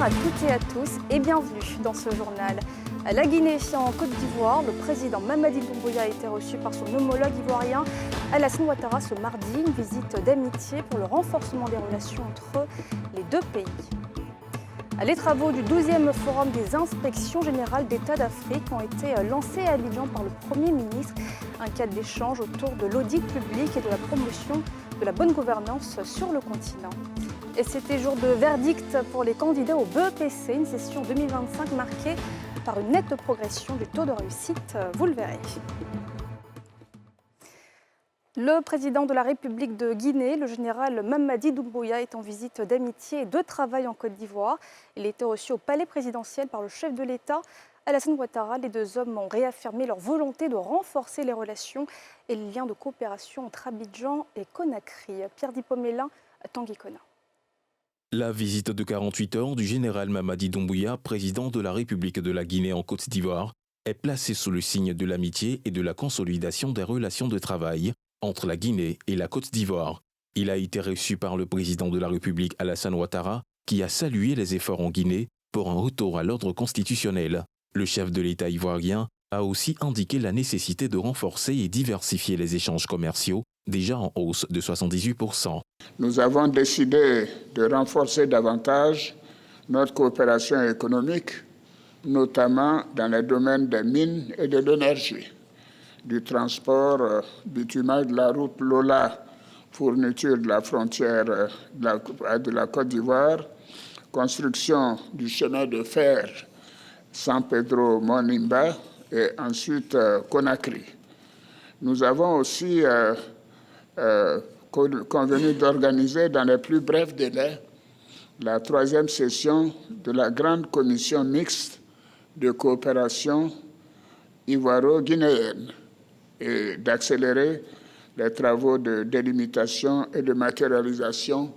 à toutes et à tous et bienvenue dans ce journal. À la Guinée, en Côte d'Ivoire, le président Mamadi Doumbouya a été reçu par son homologue ivoirien Alassane Ouattara ce mardi, une visite d'amitié pour le renforcement des relations entre les deux pays. Les travaux du 12e Forum des inspections générales d'État d'Afrique ont été lancés à Abidjan par le Premier ministre, un cadre d'échange autour de l'audit public et de la promotion de la bonne gouvernance sur le continent. Et c'était jour de verdict pour les candidats au BEPC, une session 2025 marquée par une nette progression du taux de réussite, vous le verrez. Le président de la République de Guinée, le général Mamadi Doumbouya, est en visite d'amitié et de travail en Côte d'Ivoire. Il a été reçu au palais présidentiel par le chef de l'État, Alassane Ouattara. Les deux hommes ont réaffirmé leur volonté de renforcer les relations et les liens de coopération entre Abidjan et Conakry. Pierre Dipomélin, Tanguy Kona. La visite de 48 heures du général Mamadi Doumbouya, président de la République de la Guinée en Côte d'Ivoire, est placée sous le signe de l'amitié et de la consolidation des relations de travail entre la Guinée et la Côte d'Ivoire. Il a été reçu par le président de la République Alassane Ouattara, qui a salué les efforts en Guinée pour un retour à l'ordre constitutionnel. Le chef de l'État ivoirien a aussi indiqué la nécessité de renforcer et diversifier les échanges commerciaux, déjà en hausse de 78%. Nous avons décidé de renforcer davantage notre coopération économique, notamment dans les domaines des mines et de l'énergie, du transport, bitumage de la route Lola, fourniture de la frontière de la Côte d'Ivoire, construction du chemin de fer San Pedro-Monimba et ensuite Conakry. Nous avons aussi convenu d'organiser dans les plus brefs délais la 3e session de la grande commission mixte de coopération ivoiro-guinéenne et d'accélérer les travaux de délimitation et de matérialisation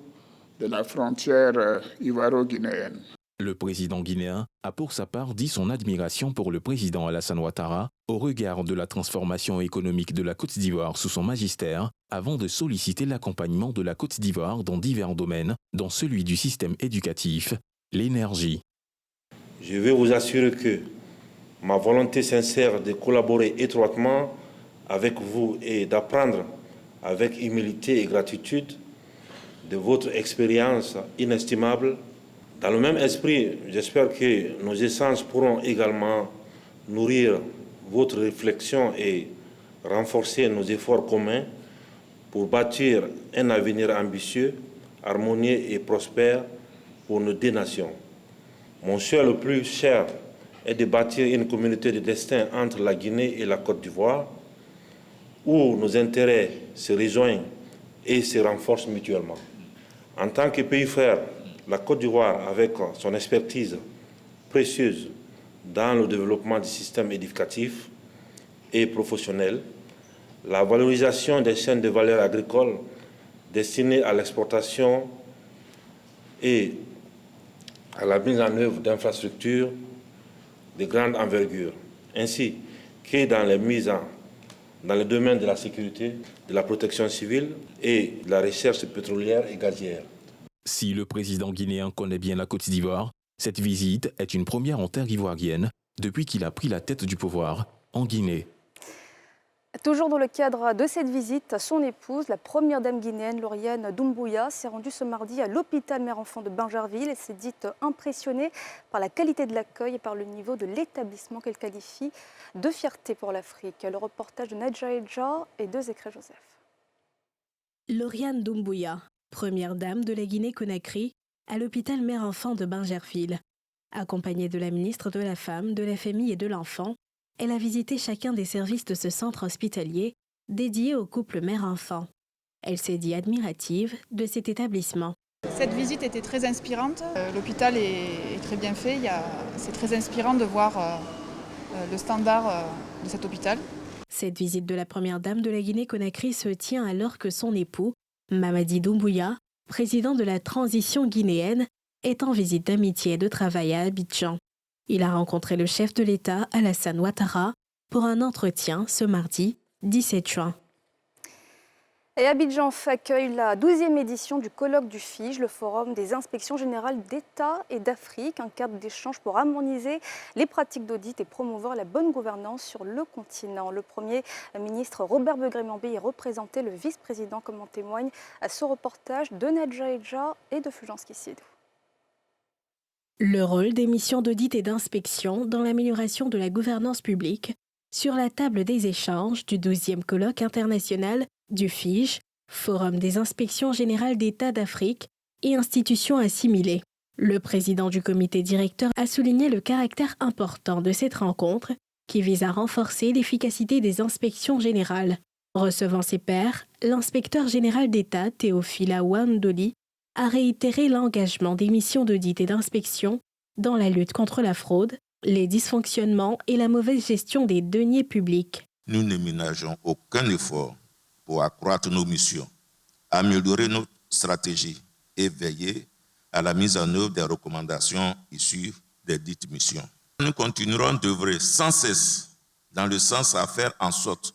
de la frontière ivoiro-guinéenne. Le président guinéen a pour sa part dit son admiration pour le président Alassane Ouattara au regard de la transformation économique de la Côte d'Ivoire sous son magistère, avant de solliciter l'accompagnement de la Côte d'Ivoire dans divers domaines, dont celui du système éducatif, l'énergie. Je veux vous assurer que ma volonté sincère de collaborer étroitement avec vous et d'apprendre avec humilité et gratitude de votre expérience inestimable. Dans le même esprit, j'espère que nos échanges pourront également nourrir votre réflexion et renforcer nos efforts communs pour bâtir un avenir ambitieux, harmonieux et prospère pour nos deux nations. Mon souhait le plus cher est de bâtir une communauté de destin entre la Guinée et la Côte d'Ivoire, où nos intérêts se rejoignent et se renforcent mutuellement. En tant que pays frère, la Côte d'Ivoire, avec son expertise précieuse dans le développement du système éducatif et professionnel, la valorisation des chaînes de valeur agricoles destinées à l'exportation et à la mise en œuvre d'infrastructures de grande envergure, ainsi que dans le domaine de la sécurité, de la protection civile et de la recherche pétrolière et gazière. Si le président guinéen connaît bien la Côte d'Ivoire, cette visite est une première en terre ivoirienne depuis qu'il a pris la tête du pouvoir en Guinée. Toujours dans le cadre de cette visite, son épouse, la première dame guinéenne, Lauriane Doumbouya, s'est rendue ce mardi à l'hôpital mère-enfant de Bingerville et s'est dite impressionnée par la qualité de l'accueil et par le niveau de l'établissement qu'elle qualifie de fierté pour l'Afrique. Le reportage de Nadja Edja et de Zécré Joseph. Lauriane Doumbouya, première dame de la Guinée-Conakry, à l'hôpital mère-enfant de Bingerville. Accompagnée de la ministre de la Femme, de la Famille et de l'Enfant, elle a visité chacun des services de ce centre hospitalier dédié au couple mère-enfant. Elle s'est dit admirative de cet établissement. Cette visite était très inspirante. L'hôpital est très bien fait. C'est très inspirant de voir le standard de cet hôpital. Cette visite de la première dame de la Guinée-Conakry se tient alors que son époux, Mamadi Doumbouya, président de la transition guinéenne, est en visite d'amitié et de travail à Abidjan. Il a rencontré le chef de l'État, Alassane Ouattara, pour un entretien ce mardi 17 juin. Et Abidjan accueille la 12e édition du colloque du FIGE, le Forum des inspections générales d'État et d'Afrique, un cadre d'échange pour harmoniser les pratiques d'audit et promouvoir la bonne gouvernance sur le continent. Le Premier ministre Robert Begré-Mambé y représentait le vice-président, comme en témoigne à ce reportage de Nadja Edja et de Fulgence Kissidou. Le rôle des missions d'audit et d'inspection dans l'amélioration de la gouvernance publique sur la table des échanges du 12e colloque international du FIGE, Forum des inspections générales d'État d'Afrique et institutions assimilées. Le président du comité directeur a souligné le caractère important de cette rencontre qui vise à renforcer l'efficacité des inspections générales. Recevant ses pairs, l'inspecteur général d'État Théophile Awandoli a réitéré l'engagement des missions d'audit et d'inspection dans la lutte contre la fraude, les dysfonctionnements et la mauvaise gestion des deniers publics. Nous ne ménageons aucun effort pour accroître nos missions, améliorer notre stratégie et veiller à la mise en œuvre des recommandations issues des dites missions. Nous continuerons d'œuvrer sans cesse dans le sens à faire en sorte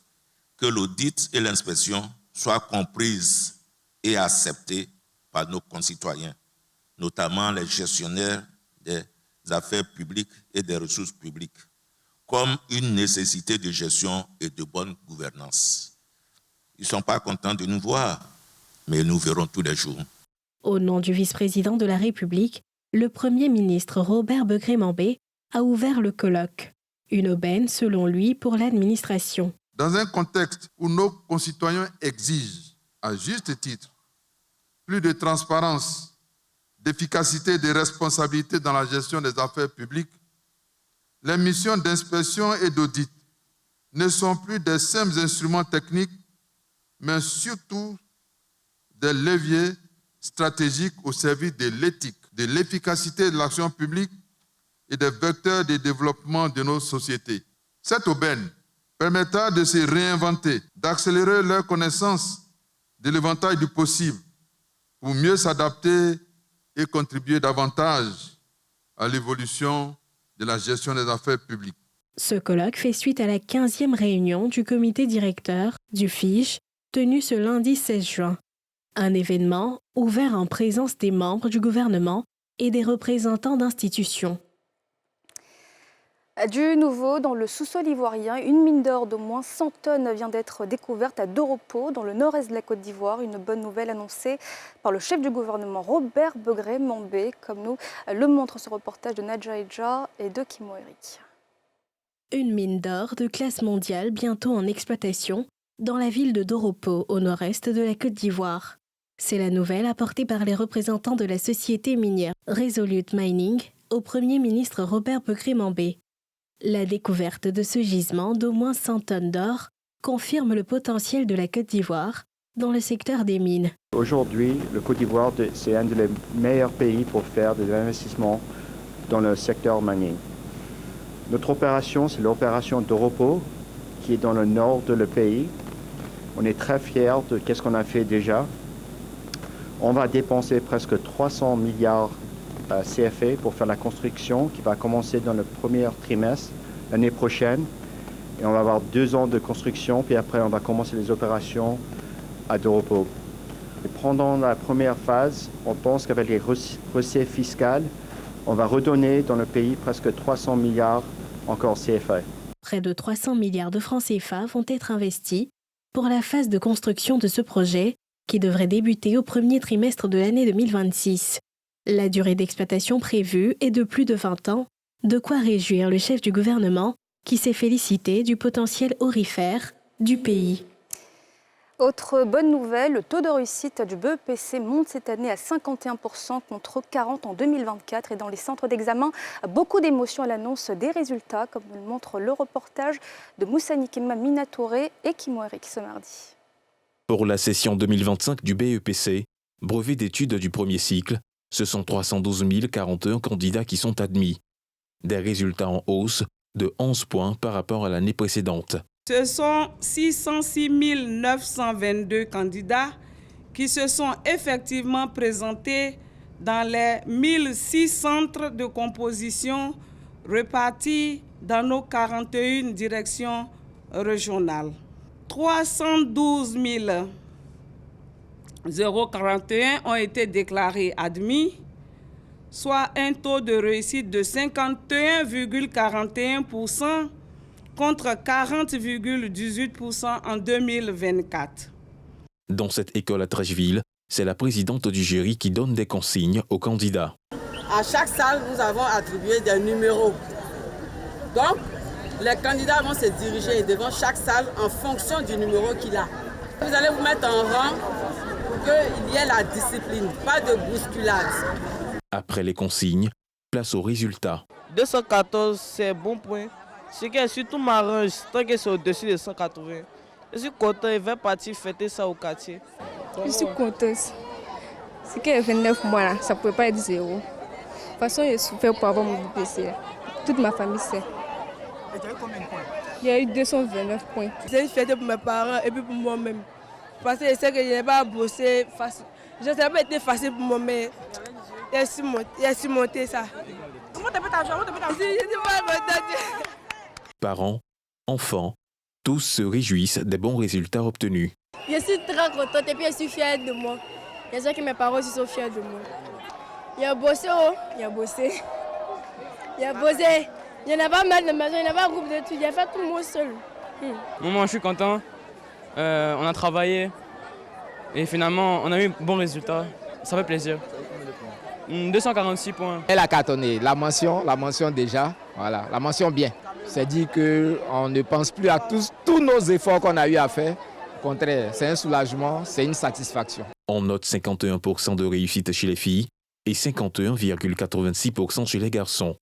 que l'audit et l'inspection soient comprises et acceptées par nos concitoyens, notamment les gestionnaires des affaires publiques et des ressources publiques, comme une nécessité de gestion et de bonne gouvernance. Ils ne sont pas contents de nous voir, mais nous verrons tous les jours. Au nom du vice-président de la République, le Premier ministre Robert Begré-Mambé a ouvert le colloque. Une aubaine, selon lui, pour l'administration. Dans un contexte où nos concitoyens exigent, à juste titre, plus de transparence, d'efficacité et de responsabilité dans la gestion des affaires publiques, les missions d'inspection et d'audit ne sont plus des simples instruments techniques, mais surtout des leviers stratégiques au service de l'éthique, de l'efficacité de l'action publique et des vecteurs de développement de nos sociétés. Cette aubaine permettra de se réinventer, d'accélérer leur connaissance de l'éventail du possible pour mieux s'adapter et contribuer davantage à l'évolution de la gestion des affaires publiques. Ce colloque fait suite à la 15e réunion du comité directeur du FIGE, tenue ce lundi 16 juin. Un événement ouvert en présence des membres du gouvernement et des représentants d'institutions. Du nouveau, dans le sous-sol ivoirien, une mine d'or d'au moins 100 tonnes vient d'être découverte à Doropo, dans le nord-est de la Côte d'Ivoire. Une bonne nouvelle annoncée par le chef du gouvernement, Robert Begré-Mambé, comme nous le montre ce reportage de Nadja Edja et de Kimo Eric. Une mine d'or de classe mondiale bientôt en exploitation dans la ville de Doropo, au nord-est de la Côte d'Ivoire. C'est la nouvelle apportée par les représentants de la société minière Resolute Mining au Premier ministre Robert Begré-Mambé. La découverte de ce gisement d'au moins 100 tonnes d'or confirme le potentiel de la Côte d'Ivoire dans le secteur des mines. Aujourd'hui, le Côte d'Ivoire, c'est un des meilleurs pays pour faire des investissements dans le secteur minier. Notre opération, c'est l'opération Doropo, qui est dans le nord de le pays. On est très fiers de ce qu'on a fait déjà. On va dépenser presque 300 milliards CFA pour faire la construction qui va commencer dans le premier trimestre l'année prochaine. Et on va avoir 2 ans de construction, puis après on va commencer les opérations à Doropo. Et pendant la première phase, on pense qu'avec les recettes fiscales, on va redonner dans le pays presque 300 milliards encore CFA. Près de 300 milliards de francs CFA vont être investis pour la phase de construction de ce projet qui devrait débuter au premier trimestre de l'année 2026. La durée d'exploitation prévue est de plus de 20 ans, de quoi réjouir le chef du gouvernement qui s'est félicité du potentiel aurifère du pays. Autre bonne nouvelle, le taux de réussite du BEPC monte cette année à 51% contre 40% en 2024. Et dans les centres d'examen, beaucoup d'émotions à l'annonce des résultats, comme nous le montre le reportage de Moussa Nikema Minatouré et Kimo Eric ce mardi. Pour la session 2025 du BEPC, brevet d'études du premier cycle, ce sont 312 041 candidats qui sont admis. Des résultats en hausse de 11 points par rapport à l'année précédente. Ce sont 606 922 candidats qui se sont effectivement présentés dans les 1006 centres de composition répartis dans nos 41 directions régionales. 312 041 ont été déclarés admis, soit un taux de réussite de 51,41% contre 40,18% en 2024. Dans cette école à Trècheville, c'est la présidente du jury qui donne des consignes aux candidats. À chaque salle, nous avons attribué des numéros. Donc, les candidats vont se diriger devant chaque salle en fonction du numéro qu'il a. Vous allez vous mettre en rang pour qu'il y ait la discipline, pas de bousculade. Après les consignes, place aux résultats. 214, c'est bon point. Ce qui est surtout m'arrange, tant que c'est au-dessus de 180. Je suis content, je vais partir fêter ça au quartier. Je suis contente. Ce qui est 29 mois, là, ça ne pouvait pas être 0. De toute façon, j'ai souffert pour avoir mon BPC. Toute ma famille sait. Et tu as eu combien de points? Il y a eu 229 points. C'est une fierté pour mes parents et puis pour moi-même. Parce que je sais que je n'ai pas bossé facile. Je sais pas été facile pour moi, mais j'ai surmonté ça. Comment tu as fait ta chambre? Parents, enfants, tous se réjouissent des bons résultats obtenus. Je suis très contente et puis je suis fière de moi. Je sais que mes parents aussi sont fiers de moi. Il a bossé, il a bossé. Il a bossé. Il n'y en a pas mal de maison, il n'y en a pas un groupe d'études, il a fait tout le monde seul. Moi, je suis content. On a travaillé et finalement, on a eu un bon résultat. Ça fait plaisir. 246 points. Elle a cartonné. La mention déjà, voilà, la mention bien. C'est dit qu'on ne pense plus à tous nos efforts qu'on a eu à faire. Au contraire, c'est un soulagement, c'est une satisfaction. On note 51% de réussite chez les filles et 51,86% chez les garçons.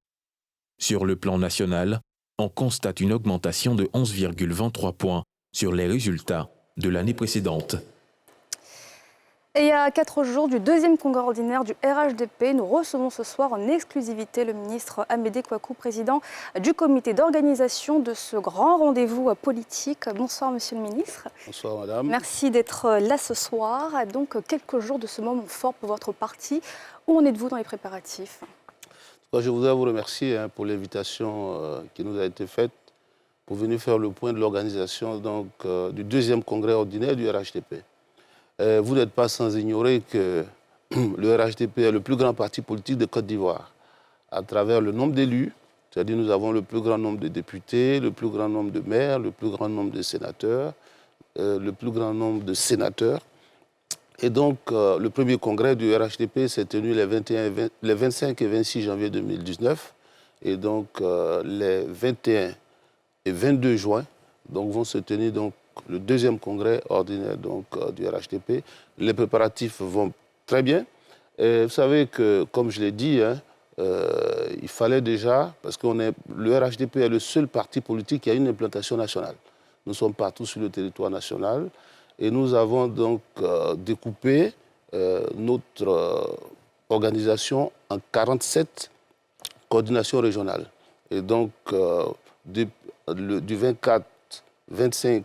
Sur le plan national, on constate une augmentation de 11,23 points sur les résultats de l'année précédente. Et à 4 jours du deuxième congrès ordinaire du RHDP, nous recevons ce soir en exclusivité le ministre Amédée Kouakou, président du comité d'organisation de ce grand rendez-vous politique. Bonsoir Monsieur le ministre. Bonsoir Madame. Merci d'être là ce soir. Donc quelques jours de ce moment fort pour votre parti. Où en êtes-vous dans les préparatifs? Je voudrais vous remercier pour l'invitation qui nous a été faite pour venir faire le point de l'organisation du deuxième congrès ordinaire du RHDP. Vous n'êtes pas sans ignorer que le RHDP est le plus grand parti politique de Côte d'Ivoire. À travers le nombre d'élus, c'est-à-dire nous avons le plus grand nombre de députés, le plus grand nombre de maires, le plus grand nombre de sénateurs, le plus grand nombre de sénateurs. Et donc, le premier congrès du RHDP s'est tenu les 25 et 26 janvier 2019. Et donc, les 21 et 22 juin vont se tenir le deuxième congrès ordinaire du RHDP. Les préparatifs vont très bien. Et vous savez que, comme je l'ai dit, il fallait déjà, parce que le RHDP est le seul parti politique qui a une implantation nationale. Nous sommes partout sur le territoire national. Et nous avons donc découpé notre organisation en 47 coordinations régionales. Et donc, du 24-25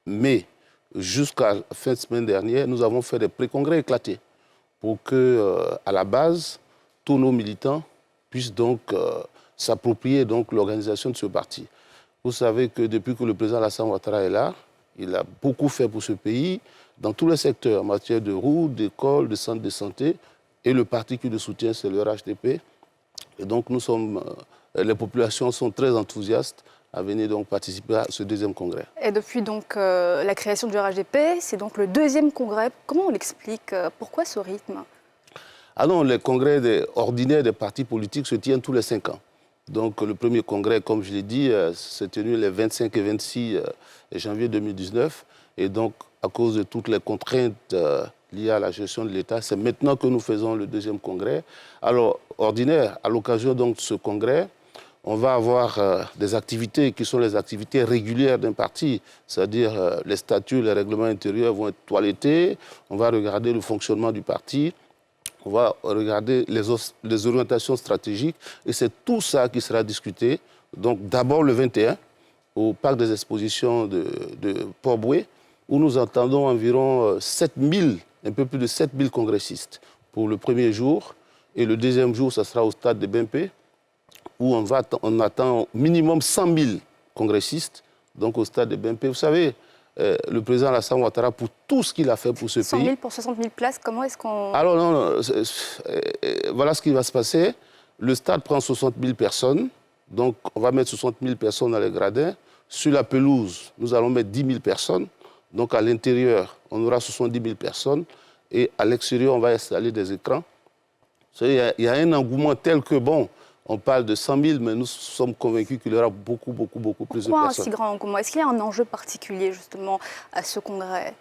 mai jusqu'à la fin de semaine dernière, nous avons fait des pré-congrès éclatés pour que, à la base, tous nos militants puissent donc s'approprier l'organisation de ce parti. Vous savez que depuis que le président Alassane Ouattara est là, il a beaucoup fait pour ce pays dans tous les secteurs, en matière de routes, d'écoles, de centres de santé. Et le parti qui le soutient, c'est le RHDP. Et donc, les populations sont très enthousiastes à venir participer à ce deuxième congrès. Et depuis la création du RHDP, c'est donc le deuxième congrès. Comment on l'explique? Pourquoi ce rythme? Ah non, les congrès ordinaires des partis politiques se tiennent tous les 5 ans. Donc le premier congrès, comme je l'ai dit, s'est tenu les 25 et 26 janvier 2019. Et donc, à cause de toutes les contraintes liées à la gestion de l'État, c'est maintenant que nous faisons le deuxième congrès. Alors, ordinaire, à l'occasion de ce congrès, on va avoir des activités qui sont les activités régulières d'un parti, c'est-à-dire les statuts, les règlements intérieurs vont être toilettés, on va regarder le fonctionnement du parti, on va regarder les orientations stratégiques, et c'est tout ça qui sera discuté. Donc d'abord le 21, au parc des expositions de Port-Boué, où nous attendons environ 7000, un peu plus de 7000 congressistes pour le premier jour, et le deuxième jour, ça sera au stade de Bempé, où on attend minimum 100 000 congressistes, donc au stade de Bempé. Vous savez, le président Alassane Ouattara pour tout ce qu'il a fait pour ce pays. 100 000 pour 60 000 places, comment est-ce qu'on... Alors non, voilà ce qui va se passer. Le stade prend 60 000 personnes, donc on va mettre 60 000 personnes dans les gradins. Sur la pelouse, nous allons mettre 10 000 personnes. Donc à l'intérieur, on aura 70 000 personnes. Et à l'extérieur, on va installer des écrans. Il y a un engouement tel que, bon, on parle de 100 000, mais nous sommes convaincus qu'il y aura beaucoup plus de personnes. Pourquoi un si grand engouement? Est-ce qu'il y a un enjeu particulier, justement, à ce congrès?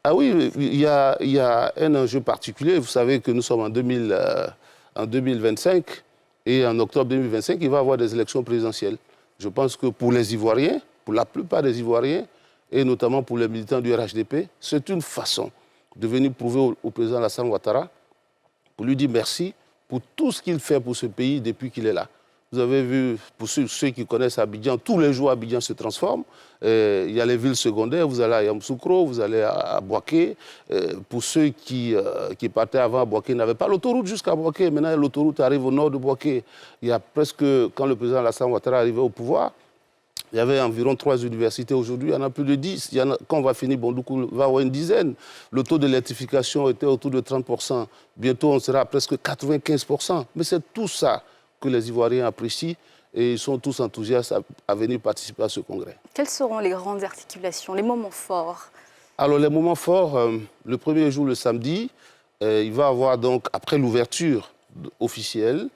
Ah oui, il y a un enjeu particulier. Vous savez que nous sommes en 2025 et en octobre 2025, il va y avoir des élections présidentielles. Je pense que pour les Ivoiriens, pour la plupart des Ivoiriens, et notamment pour les militants du RHDP, c'est une façon de venir prouver au président Alassane Ouattara, pour lui dire merci pour tout ce qu'il fait pour ce pays depuis qu'il est là. Vous avez vu, pour ceux qui connaissent Abidjan, tous les jours Abidjan se transforme. Il y a les villes secondaires, vous allez à Yamoussoukro, vous allez à Bouaké. Pour ceux qui partaient avant à Bouaké, n'avaient pas l'autoroute jusqu'à Bouaké. Maintenant, l'autoroute arrive au nord de Bouaké. Il y a presque, quand le président Alassane Ouattara est arrivé au pouvoir, il y avait environ 3 universités. Aujourd'hui, il y en a plus de 10. Quand on va finir, Bondoukou va avoir une dizaine. Le taux d'électrification était autour de 30%. Bientôt, on sera à presque 95%. Mais c'est tout ça que les Ivoiriens apprécient et ils sont tous enthousiastes à venir participer à ce congrès. Quelles seront les grandes articulations, les moments forts? Alors, les moments forts, le premier jour, le samedi, il va y avoir donc, après l'ouverture officielle,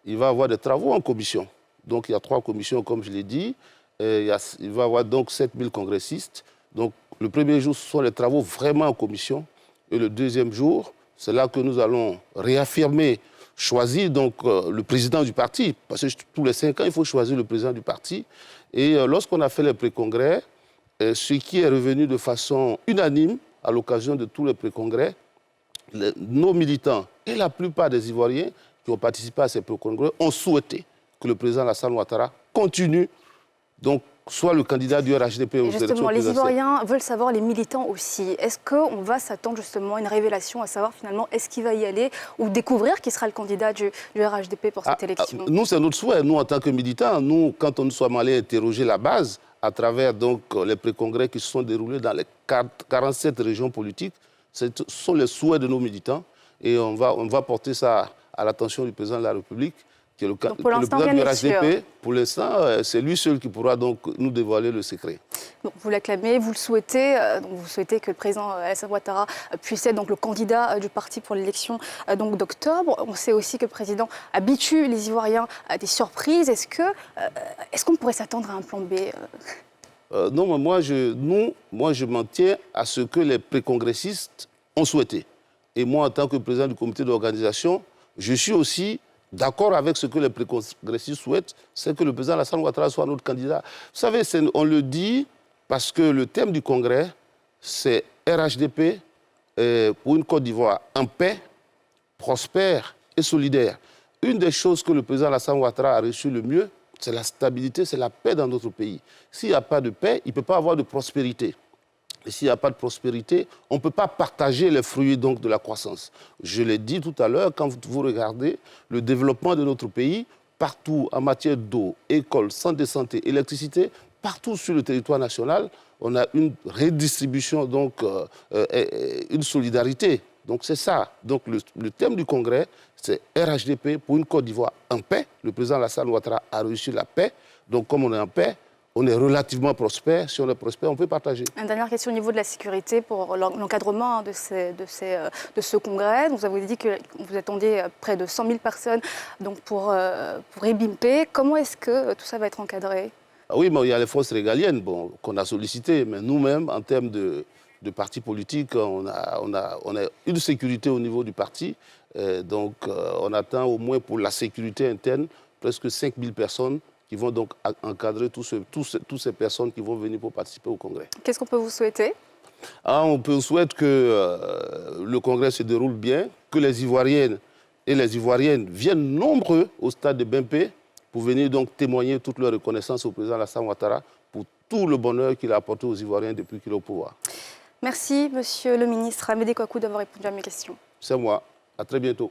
il va y avoir des travaux en commission. Donc, il y a 3 commissions, comme je l'ai dit. Il va y avoir donc 7000 congressistes. Donc, le premier jour, ce sont les travaux vraiment en commission. Et le deuxième jour, c'est là que nous allons réaffirmer, choisir donc, le président du parti. Parce que tous les 5 ans, il faut choisir le président du parti. Et lorsqu'on a fait les pré-congrès, ce qui est revenu de façon unanime à l'occasion de tous les pré-congrès, nos militants et la plupart des Ivoiriens qui ont participé à ces pré-congrès ont souhaité que le président Alassane Ouattara continue, donc soit le candidat du RHDP aux élections justement, les présidentielles. Ivoiriens veulent savoir, les militants aussi. Est-ce qu'on va s'attendre justement à une révélation, à savoir finalement est-ce qu'il va y aller ou découvrir qui sera le candidat du RHDP pour cette élection? Nous, c'est notre souhait. Nous, en tant que militants, nous, quand nous sommes allés interroger la base à travers donc, les pré-congrès qui se sont déroulés dans les 47 régions politiques, ce sont les souhaits de nos militants et on va porter ça à l'attention du président de la République. Qui est le président du RHDP, pour l'instant, c'est lui seul qui pourra donc nous dévoiler le secret. Donc, vous l'acclamez, vous le souhaitez, vous souhaitez que le président Alassane Ouattara puisse être donc, le candidat du parti pour l'élection d'octobre. On sait aussi que le président habitue les Ivoiriens à des surprises. Est-ce qu'on pourrait s'attendre à un plan B? Non, mais moi je m'en tiens à ce que les pré-congressistes ont souhaité. Et moi, en tant que président du comité d'organisation, je suis aussi d'accord avec ce que les pré-congressistes souhaitent, c'est que le président Alassane Ouattara soit notre candidat. Vous savez, on le dit parce que le thème du congrès, c'est RHDP pour une Côte d'Ivoire en paix, prospère et solidaire. Une des choses que le président Alassane Ouattara a reçu le mieux, c'est la stabilité, c'est la paix dans notre pays. S'il n'y a pas de paix, il ne peut pas avoir de prospérité. Et s'il n'y a pas de prospérité, on ne peut pas partager les fruits donc, de la croissance. Je l'ai dit tout à l'heure, quand vous regardez le développement de notre pays, partout en matière d'eau, école, centre de santé, électricité, partout sur le territoire national, on a une redistribution, donc une solidarité. Donc c'est ça. Donc le thème du congrès, c'est RHDP pour une Côte d'Ivoire en paix. Le président Alassane Ouattara a réussi la paix. Donc comme on est en paix, on est relativement prospère. Si on est prospère, on peut partager. Une dernière question au niveau de la sécurité pour l'encadrement de ce congrès. Vous avez dit que vous attendiez près de 100 000 personnes donc pour Ebimpe. Comment est-ce que tout ça va être encadré? Oui, mais il y a les forces régaliennes qu'on a sollicitées. Mais nous-mêmes, en termes de parti politique, on a une sécurité au niveau du parti. Donc on attend au moins pour la sécurité interne presque 5 000 personnes qui vont donc encadrer toutes ces personnes qui vont venir pour participer au congrès. Qu'est-ce qu'on peut vous souhaiter? On peut souhaiter que le congrès se déroule bien, que les Ivoiriennes et les Ivoiriennes viennent nombreux au stade de Bempé pour venir donc témoigner toute leur reconnaissance au président Alassane Ouattara pour tout le bonheur qu'il a apporté aux Ivoiriens depuis qu'il est au pouvoir. Merci, monsieur le ministre Amédée Kouakou, d'avoir répondu à mes questions. C'est moi. À très bientôt.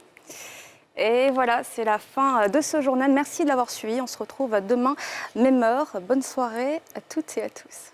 Et voilà, c'est la fin de ce journal. Merci de l'avoir suivi. On se retrouve demain, même heure. Bonne soirée à toutes et à tous.